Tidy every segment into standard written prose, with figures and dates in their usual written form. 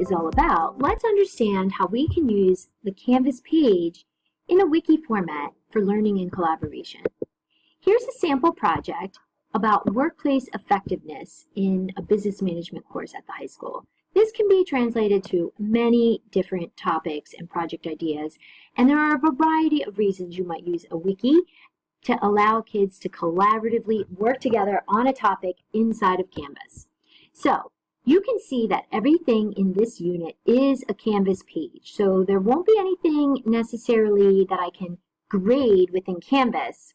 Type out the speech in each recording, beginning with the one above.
is all about, let's understand how we can use the Canvas page in a wiki format for learning and collaboration. Here's a sample project about workplace effectiveness in a business management course at the high school. This can be translated to many different topics and project ideas, and there are a variety of reasons you might use a wiki to allow kids to collaboratively work together on a topic inside of Canvas. So you can see that everything in this unit is a Canvas page, so there won't be anything necessarily that I can grade within Canvas.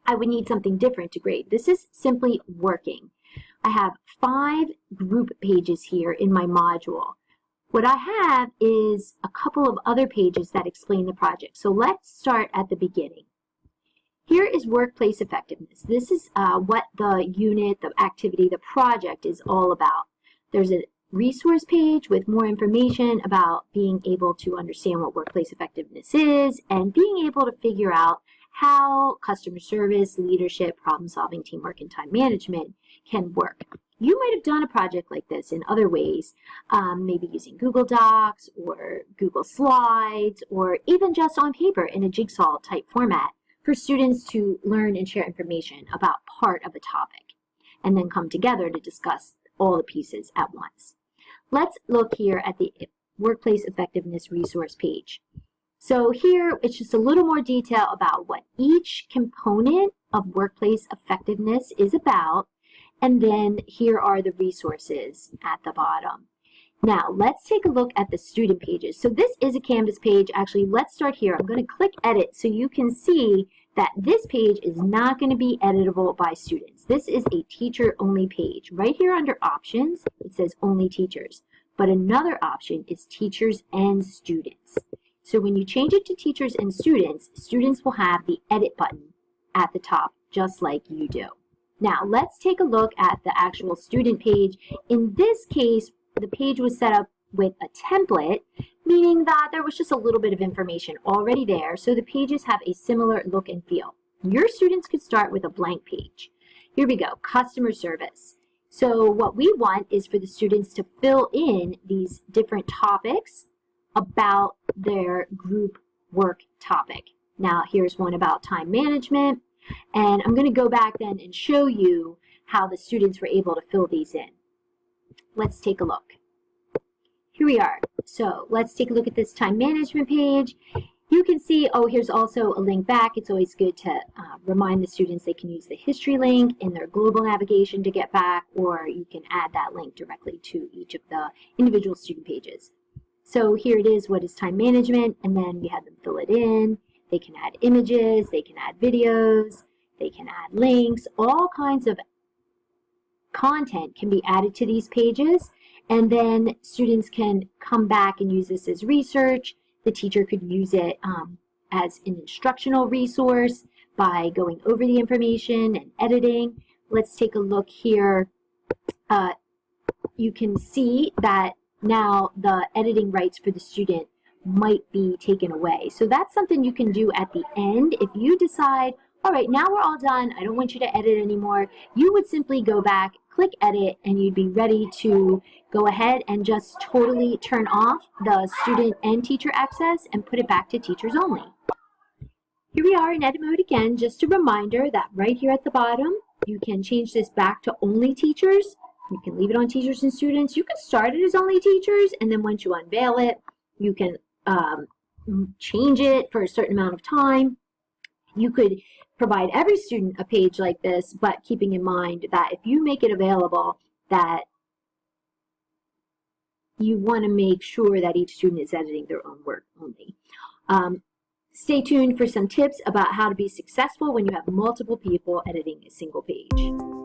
I would need something different to grade. This is simply working. I have 5 group pages here in my module. What I have is a couple of other pages that explain the project. So let's start at the beginning. Here is workplace effectiveness. This is what the unit, the activity, the project is all about. There's a resource page with more information about being able to understand what workplace effectiveness is and being able to figure out how customer service, leadership, problem-solving, teamwork, and time management can work. You might have done a project like this in other ways, maybe using Google Docs or Google Slides, or even just on paper in a jigsaw type format for students to learn and share information about part of a topic, and then come together to discuss all the pieces at once. Let's look here at the Workplace Effectiveness resource page. So here it's just a little more detail about what each component of workplace effectiveness is about, and then here are the resources at the bottom. Now let's take a look at the student pages. So this is a Canvas page. Actually, let's start here. I'm going to click edit so you can see that this page is not going to be editable by students. This is a teacher only page. Right here under options, it says only teachers. But another option is teachers and students. So when you change it to teachers and students, students will have the edit button at the top, just like you do. Now let's take a look at the actual student page. In this case, the page was set up with a template, meaning that there was just a little bit of information already there, so the pages have a similar look and feel. Your students could start with a blank page. Here we go, customer service. So what we want is for the students to fill in these different topics about their group work topic. Now here's one about time management, and I'm going to go back then and show you how the students were able to fill these in. Let's take a look. Here we are. So let's take a look at this time management page. You can see, oh, here's also a link back. It's always good to remind the students they can use the history link in their global navigation to get back, or you can add that link directly to each of the individual student pages. So here it is, what is time management, and then we had them fill it in. They can add images, they can add videos, they can add links, all kinds of content can be added to these pages, and then students can come back and use this as research. The teacher could use it as an instructional resource by going over the information and editing. Let's take a look here. You can see that now the editing rights for the student might be taken away. So that's something you can do at the end. If you decide, all right, now we're all done, I don't want you to edit anymore, you would simply go back, click edit, and you'd be ready to go ahead and just totally turn off the student and teacher access and put it back to teachers only. Here we are in edit mode again. Just a reminder that right here at the bottom, you can change this back to only teachers. You can leave it on teachers and students. You can start it as only teachers, and then once you unveil it, you can change it for a certain amount of time. You could provide every student a page like this, but keeping in mind that if you make it available, that you want to make sure that each student is editing their own work only. Stay tuned for some tips about how to be successful when you have multiple people editing a single page.